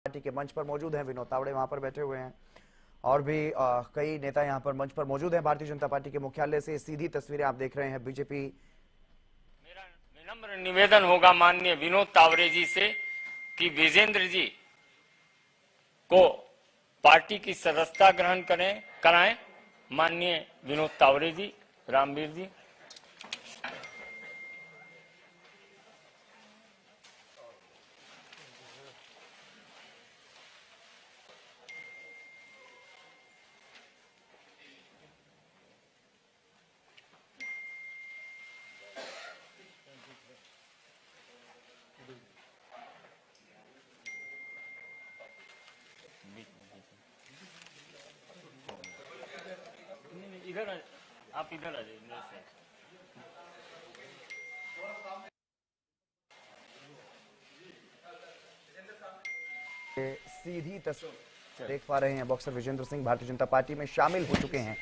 Party के मंच पर मौजूद हैं। विनोद तावड़े वहां पर बैठे हुए हैं और भी कई नेता यहां पर मंच पर मौजूद हैं। भारतीय जनता पार्टी के मुख्यालय से सीधी तस्वीरें आप देख रहे हैं। बीजेपी। मेरा विनम्र निवेदन होगा माननीय विनोद तावड़े जी से कि विजेंद्र जी को पार्टी की सदस्यता ग्रहण कराएं। माननीय विनोद तावड़े जी, रामवीर जी। इधर आप इधर आ जाइए। सीधी तस्वीर देख पा रहे हैं। बॉक्सर विजेंद्र सिंह भारतीय जनता पार्टी में शामिल हो चुके हैं।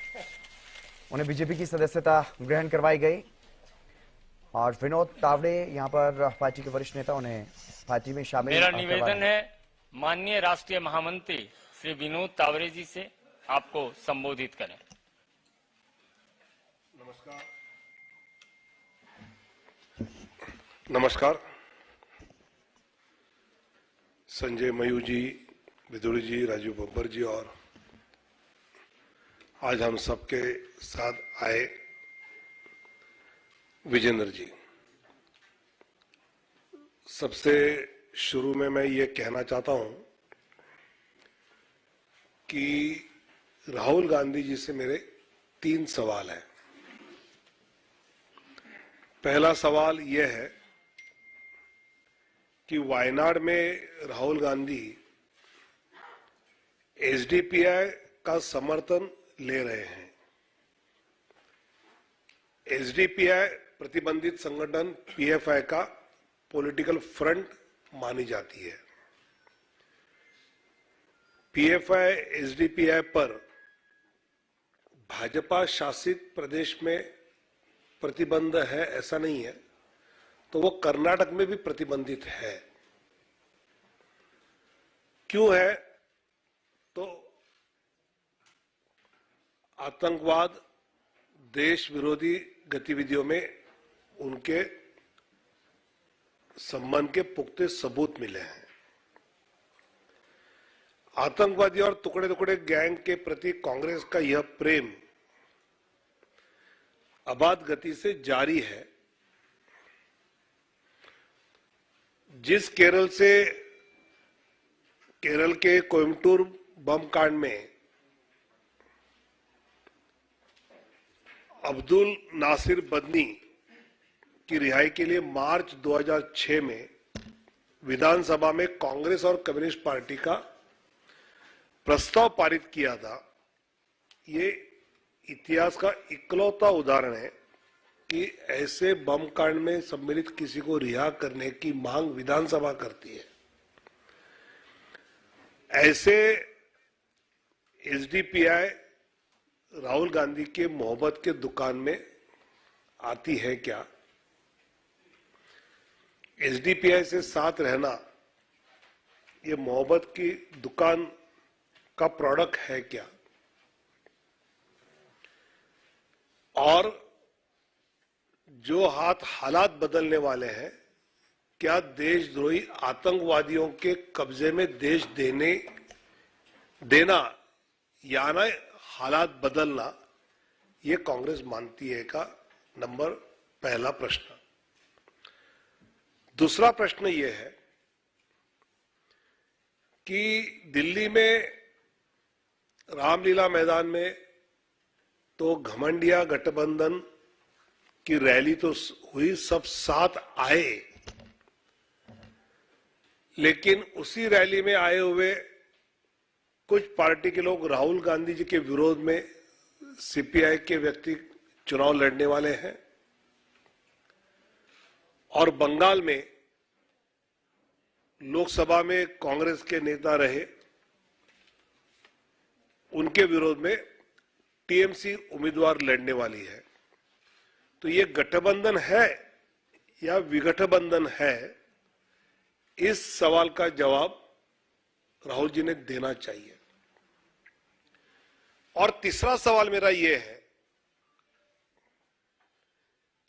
उन्हें बीजेपी की सदस्यता ग्रहण करवाई गई और विनोद तावड़े यहां पर पार्टी के वरिष्ठ नेता उन्हें पार्टी में शामिल। मेरा निवेदन है माननीय राष्ट्रीय महामंत्री श्री विनोद तावड़े जी से आपको संबोधित करें। नमस्कार। संजय मयूर जी, विदुरी जी, राजीव बब्बर जी और आज हम सबके साथ आए विजेंद्र जी। सबसे शुरू में मैं ये कहना चाहता हूं कि राहुल गांधी जी से मेरे 3 सवाल हैं। पहला सवाल यह है कि वायनाड में राहुल गांधी एसडीपीआई का समर्थन ले रहे हैं। एसडीपीआई प्रतिबंधित संगठन पीएफआई का पॉलिटिकल फ्रंट मानी जाती है। पीएफआई एसडीपीआई पर भाजपा शासित प्रदेश में प्रतिबंध है ऐसा नहीं है, तो वो कर्नाटक में भी प्रतिबंधित है। क्यों है? तो आतंकवाद, देश विरोधी गतिविधियों में उनके संबंध के पुख्ते सबूत मिले हैं। आतंकवादी और टुकड़े टुकड़े गैंग के प्रति कांग्रेस का यह प्रेम अबाध गति से जारी है। जिस केरल के कोयम्बटूर बम कांड में अब्दुल नासिर बदनी की रिहाई के लिए मार्च 2006 में विधानसभा में कांग्रेस और कम्युनिस्ट पार्टी का प्रस्ताव पारित किया था, ये इतिहास का इकलौता उदाहरण है कि ऐसे बम कांड में सम्मिलित किसी को रिहा करने की मांग विधानसभा करती है। ऐसे एसडीपीआई राहुल गांधी के मोहब्बत के दुकान में आती है क्या? एसडीपीआई से साथ रहना ये मोहब्बत की दुकान का प्रोडक्ट है क्या? और जो हालात बदलने वाले हैं, क्या देशद्रोही आतंकवादियों के कब्जे में देश देना या ना हालात बदलना, ये कांग्रेस मानती है का नंबर पहला प्रश्न। दूसरा प्रश्न ये है कि दिल्ली में रामलीला मैदान में तो घमंडिया गठबंधन की रैली तो हुई, सब साथ आए, लेकिन उसी रैली में आए हुए कुछ पार्टी के लोग राहुल गांधी जी के विरोध में सीपीआई के व्यक्ति चुनाव लड़ने वाले हैं और बंगाल में लोकसभा में कांग्रेस के नेता रहे, उनके विरोध में टीएमसी उम्मीदवार लड़ने वाली है। तो ये गठबंधन है या विगठबंधन है, इस सवाल का जवाब राहुल जी ने देना चाहिए। और तीसरा सवाल मेरा यह है,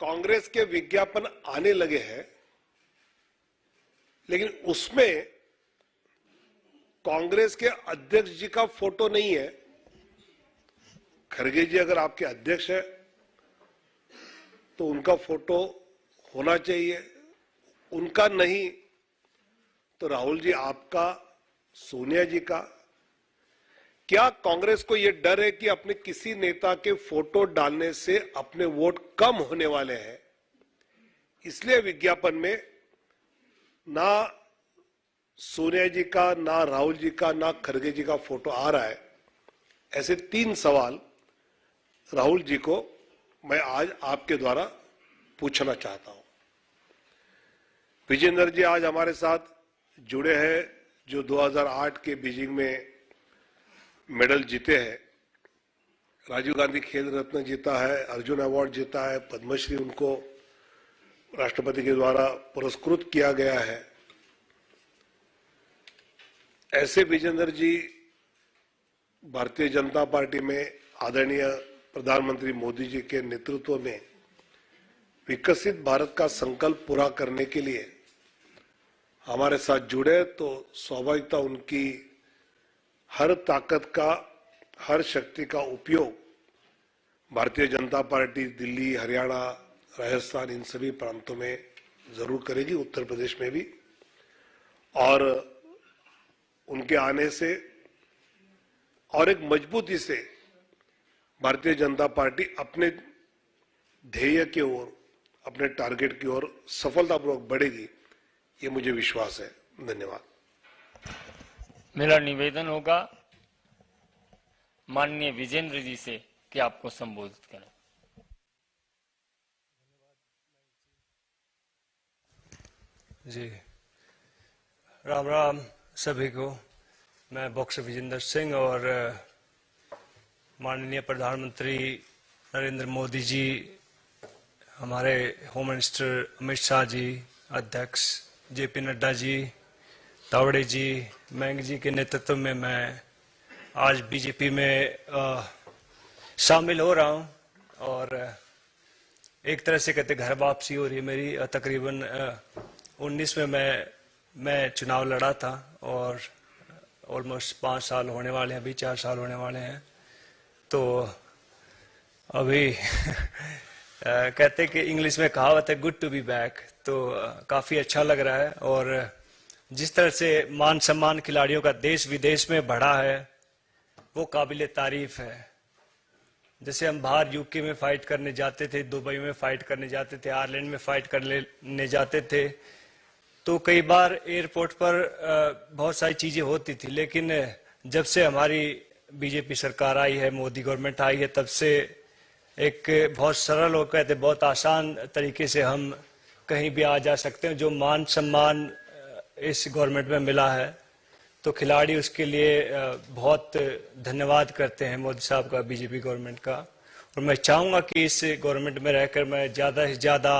कांग्रेस के विज्ञापन आने लगे हैं, लेकिन उसमें कांग्रेस के अध्यक्ष जी का फोटो नहीं है। खड़गे जी अगर आपके अध्यक्ष है तो उनका फोटो होना चाहिए, उनका नहीं तो राहुल जी आपका, सोनिया जी का। क्या कांग्रेस को यह डर है कि अपने किसी नेता के फोटो डालने से अपने वोट कम होने वाले हैं, इसलिए विज्ञापन में ना सोनिया जी का, ना राहुल जी का, ना खड़गे जी का फोटो आ रहा है? ऐसे 3 सवाल राहुल जी को मैं आज आपके द्वारा पूछना चाहता हूं। विजेंद्र जी आज हमारे साथ जुड़े हैं, जो 2008 के बीजिंग में मेडल जीते हैं, राजीव गांधी खेल रत्न जीता है, अर्जुन अवार्ड जीता है, पद्मश्री उनको राष्ट्रपति के द्वारा पुरस्कृत किया गया है। ऐसे विजेंद्र जी भारतीय जनता पार्टी में आदरणीय प्रधानमंत्री मोदी जी के नेतृत्व में विकसित भारत का संकल्प पूरा करने के लिए हमारे साथ जुड़े, तो स्वाभाविकता उनकी हर ताकत का, हर शक्ति का उपयोग भारतीय जनता पार्टी दिल्ली, हरियाणा, राजस्थान, इन सभी प्रांतों में जरूर करेगी, उत्तर प्रदेश में भी। और उनके आने से और एक मजबूती से भारतीय जनता पार्टी अपने ध्येय की ओर, अपने टारगेट की ओर सफलतापूर्वक बढ़ेगी, ये मुझे विश्वास है। धन्यवाद। मेरा निवेदन होगा माननीय विजेंद्र जी से कि आपको संबोधित करें। जी, राम राम सभी को। मैं बॉक्सर विजेंद्र सिंह और माननीय प्रधानमंत्री नरेंद्र मोदी जी, हमारे होम मिनिस्टर अमित शाह जी, अध्यक्ष जेपी नड्डा जी, तावड़े जी, मैंग जी के नेतृत्व में मैं आज बीजेपी में शामिल हो रहा हूं। और एक तरह से कहते घर वापसी हो रही है मेरी। तकरीबन 19 में मैं चुनाव लड़ा था और ऑलमोस्ट 5 साल होने वाले हैं, अभी 4 साल होने वाले हैं। तो अभी कहते कि इंग्लिश में कहावत है गुड टू बी बैक, तो काफ़ी अच्छा लग रहा है। और जिस तरह से मान सम्मान खिलाड़ियों का देश विदेश में बढ़ा है वो काबिल तारीफ है। जैसे हम बाहर यूके में फाइट करने जाते थे, दुबई में फाइट करने जाते थे, आयरलैंड में फाइट करने जाते थे, तो कई बार एयरपोर्ट पर बहुत सारी चीज़ें होती थी। लेकिन जब से हमारी बीजेपी सरकार आई है, मोदी गवर्नमेंट आई है, तब से एक बहुत सरल और कहते बहुत आसान तरीके से हम कहीं भी आ जा सकते हैं। जो मान सम्मान इस गवर्नमेंट में मिला है तो खिलाड़ी उसके लिए बहुत धन्यवाद करते हैं मोदी साहब का, बीजेपी गवर्नमेंट का। और मैं चाहूँगा कि इस गवर्नमेंट में रहकर मैं ज़्यादा से ज़्यादा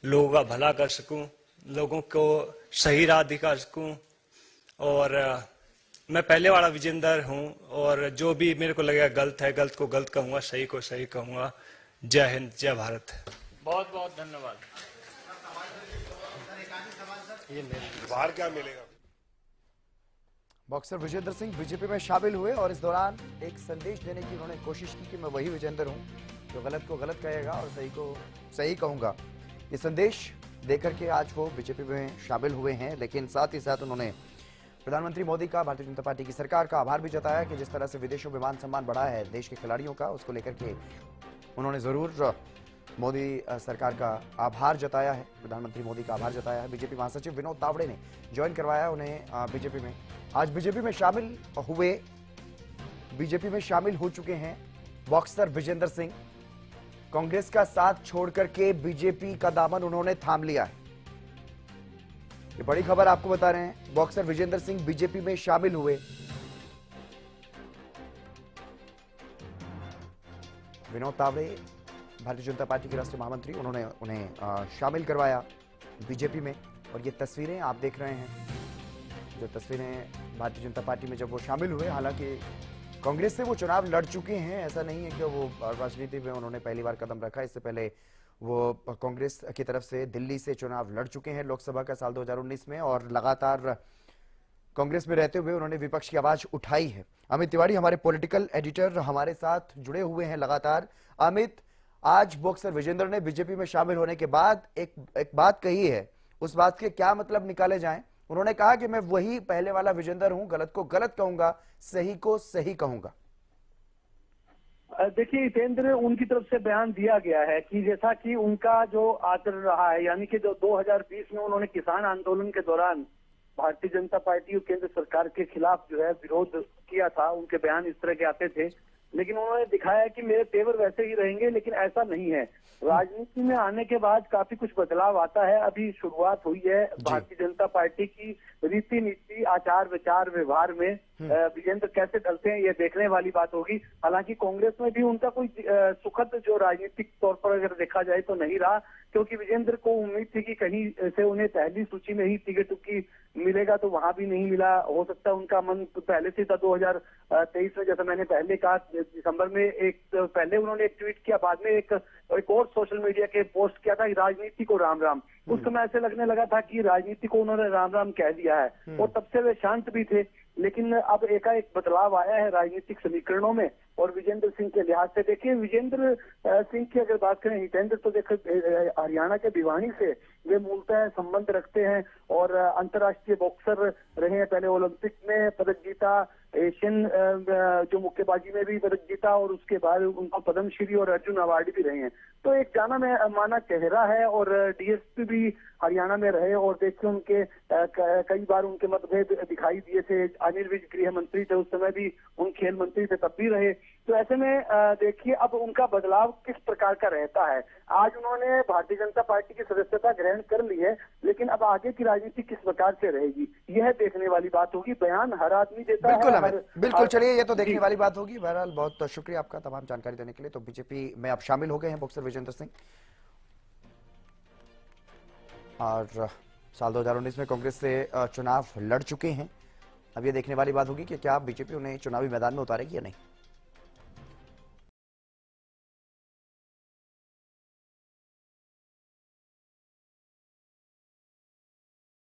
लोगों का भला कर सकूँ, लोगों को सही राह दिखा सकूँ। और मैं पहले वाला विजेंदर हूँ और जो भी मेरे को लगेगा गलत है, गलत को गलत कहूँगा, सही को सही कहूँगा। जय हिंद, जय भारत। बहुत बहुत धन्यवाद। बाहर क्या मिलेगा? बॉक्सर विजेंद्र सिंह बीजेपी में शामिल हुए और इस दौरान एक संदेश देने की उन्होंने कोशिश की कि मैं वही विजेंद्र हूं जो गलत को गलत कहेगा और सही को सही कहूंगा। ये संदेश देकर के आज वो बीजेपी में शामिल हुए हैं। लेकिन साथ ही साथ उन्होंने प्रधानमंत्री मोदी का, भारतीय जनता पार्टी की सरकार का आभार भी जताया कि जिस तरह से विदेशों में मान सम्मान बढ़ा है देश के खिलाड़ियों का, उसको लेकर के उन्होंने जरूर मोदी सरकार का आभार जताया है, प्रधानमंत्री मोदी का आभार जताया है। बीजेपी महासचिव विनोद तावड़े ने ज्वाइन करवाया उन्हें बीजेपी में। आज बीजेपी में शामिल हुए, बीजेपी में शामिल हो चुके हैं बॉक्सर विजेंद्र सिंह। कांग्रेस का साथ छोड़ करके बीजेपी का दामन उन्होंने थाम लिया है। ये बड़ी खबर आपको बता रहे हैं। बॉक्सर विजेंद्र सिंह बीजेपी में शामिल हुए। विनोद तावड़े भारतीय जनता पार्टी के राष्ट्रीय महामंत्री, उन्होंने उन्हें शामिल करवाया बीजेपी में। और ये तस्वीरें आप देख रहे हैं, जो तस्वीरें भारतीय जनता पार्टी में जब वो शामिल हुए। हालांकि कांग्रेस से वो चुनाव लड़ चुके हैं, ऐसा नहीं है कि वो राजनीति में उन्होंने पहली बार कदम रखा। इससे पहले वो कांग्रेस की तरफ से दिल्ली से चुनाव लड़ चुके हैं लोकसभा का साल 2019 में, और लगातार कांग्रेस में रहते हुए उन्होंने विपक्ष की आवाज उठाई है। अमित तिवारी हमारे पॉलिटिकल एडिटर हमारे साथ जुड़े हुए हैं लगातार। अमित, आज बॉक्सर विजेंद्र ने बीजेपी में शामिल होने के बाद एक बात कही है, उस बात के क्या मतलब निकाले जाएं? उन्होंने कहा कि मैं वही पहले वाला विजेंद्र हूं, गलत को गलत कहूंगा, सही को सही कहूंगा। देखिए हितेंद्र, उनकी तरफ से बयान दिया गया है कि जैसा कि उनका जो आचरण रहा है, यानी कि जो 2020 में उन्होंने किसान आंदोलन के दौरान भारतीय जनता पार्टी और केंद्र सरकार के खिलाफ जो है विरोध किया था, उनके बयान इस तरह के आते थे। लेकिन उन्होंने दिखाया कि मेरे तेवर वैसे ही रहेंगे, लेकिन ऐसा नहीं है। राजनीति में आने के बाद काफी कुछ बदलाव आता है। अभी शुरुआत हुई है भारतीय जनता पार्टी की रीति नीति, आचार विचार, व्यवहार में विजेंद्र कैसे ढलते हैं, ये देखने वाली बात होगी। हालांकि कांग्रेस में भी उनका कोई सुखद जो राजनीतिक तौर पर अगर देखा जाए तो नहीं रहा, क्योंकि विजेंद्र को उम्मीद थी कि कहीं से उन्हें पहली सूची में ही टिकट की मिलेगा, तो वहां भी नहीं मिला। हो सकता है उनका मन तो पहले से था 2023 में, जैसा मैंने पहले कहा, दिसंबर में पहले उन्होंने एक ट्वीट किया, बाद में एक और सोशल मीडिया के पोस्ट किया था, राजनीति को राम राम। उस समय ऐसे लगने लगा था कि राजनीति को उन्होंने राम राम कह दिया है, और तब से वे शांत भी थे। लेकिन अब एकाएक बदलाव आया है राजनीतिक समीकरणों में, और विजेंद्र सिंह के लिहाज से देखिए, विजेंद्र सिंह की अगर बात करें हितेंद्र, तो देखो हरियाणा के भिवानी से वे मूलतः संबंध रखते हैं और अंतर्राष्ट्रीय बॉक्सर रहे हैं। पहले ओलंपिक में पदक जीता, एशियन जो मुक्केबाजी में भी पदक जीता, और उसके बाद उनको पद्मश्री और अर्जुन अवार्ड भी रहे हैं। तो एक जाना माना चेहरा है, और डीएसपी भी हरियाणा में रहे, और देखिए उनके कई बार उनके मतभेद दिखाई दिए थे। अनिल विज गृह मंत्री थे, उस समय भी उन खेल मंत्री थे, तब भी रहे। तो ऐसे में देखिए अब उनका बदलाव किस प्रकार का रहता है। आज उन्होंने भारतीय जनता पार्टी की सदस्यता ग्रहण कर ली है, लेकिन अब आगे की राजनीति किस प्रकार से रहेगी, यह देखने वाली बात होगी। बयान हर आदमी देता है। बिल्कुल, चलिए ये तो देखने वाली बात होगी। बहरहाल बहुत शुक्रिया आपका तमाम जानकारी देने के लिए। तो बीजेपी में अब शामिल हो गए हैं बॉक्सर विजेंद्र सिंह, और साल 2019 में कांग्रेस से चुनाव लड़ चुके हैं। अब ये देखने वाली बात होगी कि क्या बीजेपी उन्हें चुनावी मैदान में उतारेगी या नहीं।